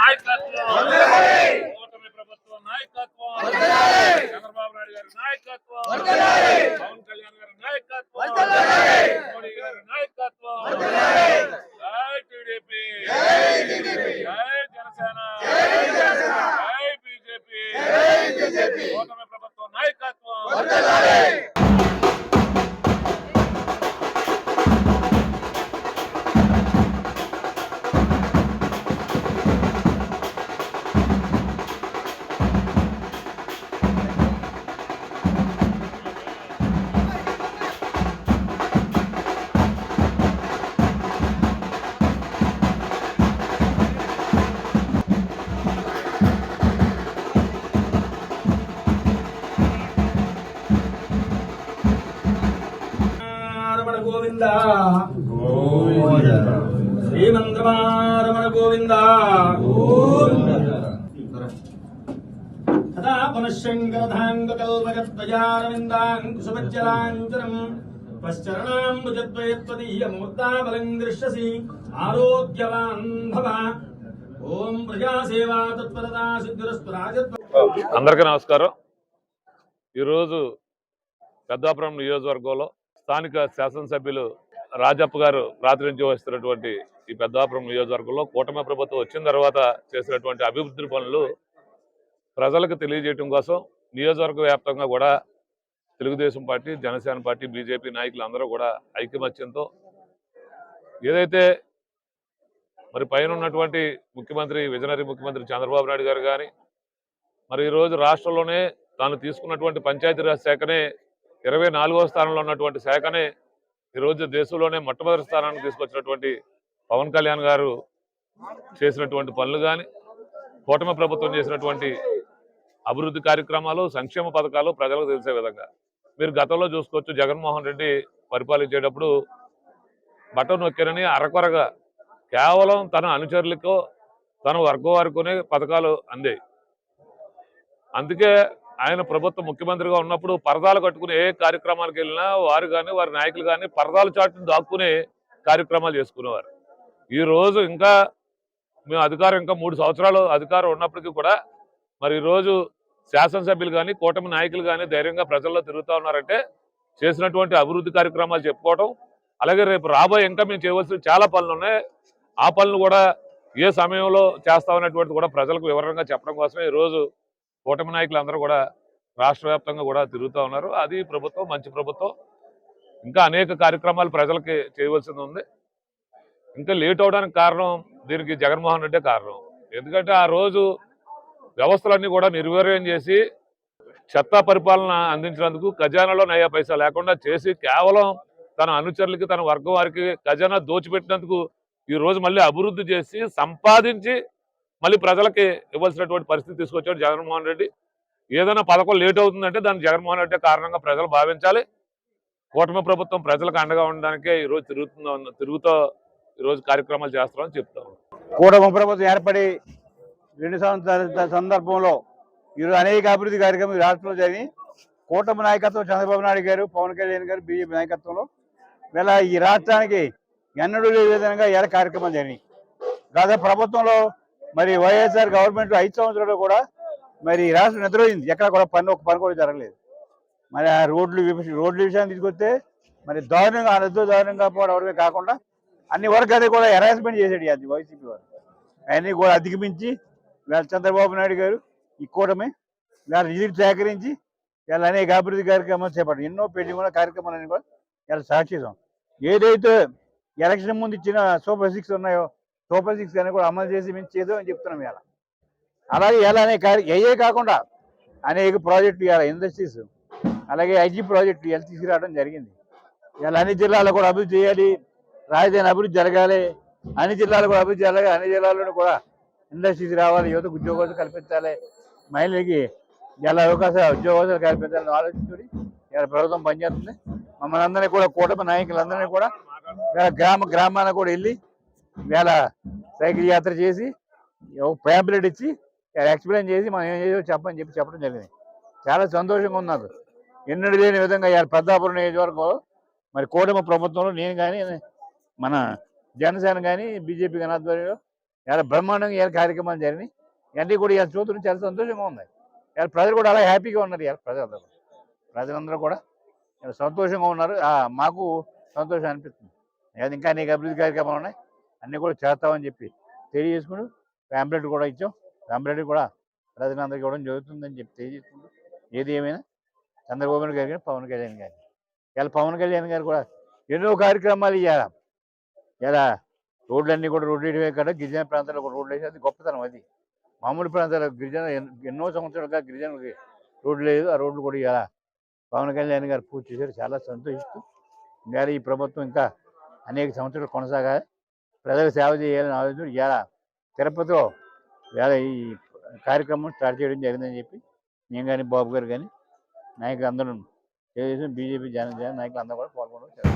నాయకత్వం కూటమి ప్రభుత్వం నాయకత్వం చంద్రబాబు నాయుడు గారి నాయకత్వం పవన్ కళ్యాణ్ గారి నాయకత్వం మోడీ గారి నాయకత్వం జై టీడీపీ జై జనసేన జై బీజేపీ కూటమి ప్రభుత్వం నాయకత్వం గోవింద శ్రీమంద్రమారమణ గోవింద సదా పునఃశంకరధాంగకల్పగత్వయారవిందాంకుశవజ్జలాంజనం పశ్చరణాంబుజద్వయత్వదీయమూర్తాబలం దృశ్యసి ఆరోగ్యవాన్ భవ. ఓం ప్రజాసేవా తత్పరతా సిద్ధిరస్తు రాజత్వ. అందరికీ నమస్కారం. ఈరోజు పెద్దాపురం నియోజకవర్గంలో స్థానిక శాసనసభ్యులు రాజప్ప గారు ప్రాతినిధ్యం వహిస్తున్నటువంటి ఈ పెద్దాపురం నియోజకవర్గంలో కూటమి ప్రభుత్వం వచ్చిన తర్వాత చేసినటువంటి అభివృద్ధి పనులు ప్రజలకు తెలియజేయడం కోసం నియోజకవర్గ వ్యాప్తంగా కూడా Telugu Desam party, Janasena party, BJP నాయకులు అందరూ కూడా ఐకమత్యంతో ఏదైతే మరి పైన ఉన్నటువంటి ముఖ్యమంత్రి, విజనరీ ముఖ్యమంత్రి చంద్రబాబు నాయుడు గారు కానీ మరి ఈరోజు రాష్ట్రంలోనే తాను తీసుకున్నటువంటి పంచాయతీరాజ్ శాఖనే 24వ స్థానంలో ఉన్నటువంటి శాఖనే ఈరోజు దేశంలోనే మొట్టమొదటి స్థానానికి తీసుకొచ్చినటువంటి పవన్ కళ్యాణ్ గారు చేసినటువంటి పనులు కానీ, కూటమి ప్రభుత్వం చేసినటువంటి అభివృద్ధి కార్యక్రమాలు, సంక్షేమ పథకాలు ప్రజలకు తెలిసే విధంగా మీరు గతంలో చూసుకోవచ్చు. జగన్మోహన్ రెడ్డి పరిపాలించేటప్పుడు బటన్ నొక్కిరని అరకొరగా కేవలం తన అనుచరులకో తన వర్గం వారికోనే పథకాలు అందాయి. అందుకే ఆయన ప్రభుత్వం ముఖ్యమంత్రిగా ఉన్నప్పుడు పరదాలు కట్టుకుని ఏ కార్యక్రమాలకు వెళ్ళినా వారు కానీ వారి నాయకులు కానీ పరదాలు చాటును దాక్కునే కార్యక్రమాలు చేసుకునేవారు. ఈ రోజు ఇంకా మేము అధికారం ఇంకా 3 సంవత్సరాలు అధికారం ఉన్నప్పటికీ కూడా మరి ఈరోజు శాసనసభ్యులు కానీ కూటమి నాయకులు కానీ ధైర్యంగా ప్రజల్లో తిరుగుతూ ఉన్నారంటే చేసినటువంటి అభివృద్ధి కార్యక్రమాలు చెప్పుకోవడం, అలాగే రేపు రాబోయే ఇంకా మేము చేయవలసిన చాలా పనులు ఉన్నాయి. ఆ పనులు కూడా ఏ సమయంలో చేస్తామనేటువంటి కూడా ప్రజలకు వివరంగా చెప్పడం కోసమే ఈరోజు కూటమి నాయకులు అందరూ కూడా రాష్ట్ర వ్యాప్తంగా కూడా తిరుగుతూ ఉన్నారు. అది ప్రభుత్వం మంచి ప్రభుత్వం. ఇంకా అనేక కార్యక్రమాలు ప్రజలకి చేయవలసింది ఉంది. ఇంకా లేట్ అవడానికి కారణం దీనికి జగన్మోహన్ రెడ్డి కారణం. ఎందుకంటే ఆ రోజు వ్యవస్థలన్నీ కూడా నిర్వీర్యం చేసి చెత్త పరిపాలన అందించినందుకు ఖజానాలో నయా పైసా లేకుండా చేసి కేవలం తన అనుచరులకి తన వర్గం వారికి ఖజానా దోచిపెట్టినందుకు ఈ రోజు మళ్ళీ అభివృద్ధి చేసి సంపాదించి మళ్ళీ ప్రజలకి ఇవ్వాల్సినటువంటి పరిస్థితి తీసుకొచ్చాడు జగన్మోహన్ రెడ్డి. ఏదైనా పథకం లేట్ అవుతుందంటే దాన్ని జగన్మోహన్ రెడ్డి కారణంగా ప్రజలు భావించాలి. కూటమి ప్రభుత్వం ప్రజలకు అండగా ఉండడానికే ఈరోజు తిరుగుతూ ఈరోజు కార్యక్రమాలు చేస్తామని చెప్తాం. కూటమి ప్రభుత్వం ఏర్పడి 2 సంవత్సరాల సందర్భంలో ఈరోజు అనేక అభివృద్ధి కార్యక్రమాలు రాష్ట్రంలో జరిగి కూటమి నాయకత్వం చంద్రబాబు నాయుడు గారు, పవన్ కళ్యాణ్ గారు, బీజేపీ నాయకత్వంలో ఇలా ఈ రాష్ట్రానికి ఎన్నడూ లేని విధంగా ఇలా కార్యక్రమాలు జరిగినాయి. గత ప్రభుత్వంలో మరి వైఎస్ఆర్ గవర్నమెంట్ 5 సంవత్సరాలు కూడా మరి రాష్ట్రం నిద్రపోయింది. ఎక్కడ కూడా ఒక పని కూడా జరగలేదు. మరి ఆ రోడ్లు విషయాన్ని తీసుకొస్తే మరి దారుణంగా పోవడమే కాకుండా అన్ని వర్గాలు కూడా హెరాస్మెంట్ చేసాడు అది వైసీపీ వారు. అవన్నీ కూడా అధిగమించి వీళ్ళ చంద్రబాబు నాయుడు గారు ఈ కూటమి వీళ్ళ నిధులు సేకరించి వీళ్ళ అనేక అభివృద్ధి కార్యక్రమాలు చేపట్టారు. ఎన్నో పెండింగ్ కార్యక్రమాలన్నీ కూడా వీళ్ళ సాక్షిస్తాం. ఏదైతే ఎలక్షన్ ముందు ఇచ్చిన సూపర్ 6 ఉన్నాయో సూపర్ 6 అని కూడా అమలు చేసి మేము చేద్దామని చెప్తున్నాం. ఇలా అలాగే ఎలా అయ్యే కాకుండా అనేక ప్రాజెక్టులు ఇలా ఇండస్ట్రీస్ అలాగే ఐజీ ప్రాజెక్టులు ఇలా తీసుకురావడం జరిగింది. ఇలా అన్ని జిల్లాల్లో కూడా అభివృద్ధి చేయాలి, రాజధాని అభివృద్ధి జరగాలి, అన్ని జిల్లాలు కూడా అభివృద్ధి జరగాలి, అన్ని జిల్లాల్లోనూ కూడా ఇండస్ట్రీస్ రావాలి, యువతకు ఉద్యోగాలు కల్పించాలి, మహిళలకి ఎలా ఉద్యోగాలు కల్పించాలని ఆలోచించి ఇలా ప్రభుత్వం పనిచేస్తుంది. మమ్మల్ని అందరినీ కూడా కూటమి నాయకులందరినీ కూడా గ్రామాలకు కూడా వెళ్ళి వేళ సైకిల్ యాత్ర చేసి ప్యాంప్లెట్ ఇచ్చి ఎక్స్ప్లెయిన్ చేసి మనం ఏం చేయాలో చెప్పడం జరిగింది. చాలా సంతోషంగా ఉంది నాకు. ఎన్నడూ లేని విధంగా పెద్దాపురం నియోజకవర్గంలో మరి కూటమి ప్రభుత్వంలో నేను కానీ మన జనసేన కానీ బీజేపీ కానీ ఆధ్వర్యంలో ఇలా బ్రహ్మాండంగా ఇలా కార్యక్రమాలు జరిగినాయి. ఇవన్నీ కూడా ఇలా చూస్తుంటే చాలా సంతోషంగా ఉంది. ఇలా ప్రజలు కూడా అలా హ్యాపీగా ఉన్నారు. ఇలా ప్రజలందరూ కూడా ఇలా సంతోషంగా ఉన్నారు. మాకు సంతోషం అనిపిస్తుంది. అది ఇంకా అనేక అభివృద్ధి కార్యక్రమాలు ఉన్నాయి, అన్నీ కూడా చేస్తామని చెప్పి తెలియజేసుకుంటూ ప్యాంప్లెట్ కూడా ఇచ్చాం. ప్యాంప్లెట్ కూడా ప్రజలందరికీ ఇవ్వడం జరుగుతుందని చెప్పి తెలియజేసుకుంటూ ఏది ఏమైనా చంద్రబాబు నాయుడు గారు కానీ పవన్ కళ్యాణ్ గారు ఇలా పవన్ కళ్యాణ్ గారు కూడా ఎన్నో కార్యక్రమాలు ఇవ్వాలి. ఇలా రోడ్లన్నీ కూడా రోడ్లు వేయడమే కాదు, గిరిజన ప్రాంతాల్లో కూడా రోడ్లు వేసి అది గొప్పతనం. అది మామూలు ప్రాంతాల గిరిజన ఎన్నో సంవత్సరాలుగా గిరిజనకి రోడ్లు లేదు. ఆ రోడ్లు కూడా ఇలా పవన్ కళ్యాణ్ గారు పూర్తి చేశారు. చాలా సంతోషిస్తూ ఇంకా ఈ ప్రభుత్వం ఇంకా అనేక సంవత్సరాలు కొనసాగాలి, ప్రజలకు సేవ చేయాలని ఆలోచన ఇలా తిరుపతిలో ఇలా ఈ కార్యక్రమం స్టార్ట్ చేయడం జరిగిందని చెప్పి నేను కానీ బాబు గారు కానీ నాయకులు అందరూ తెలుగుదేశం బీజేపీ జన నాయకులు అందరూ కూడా పాల్గొనడం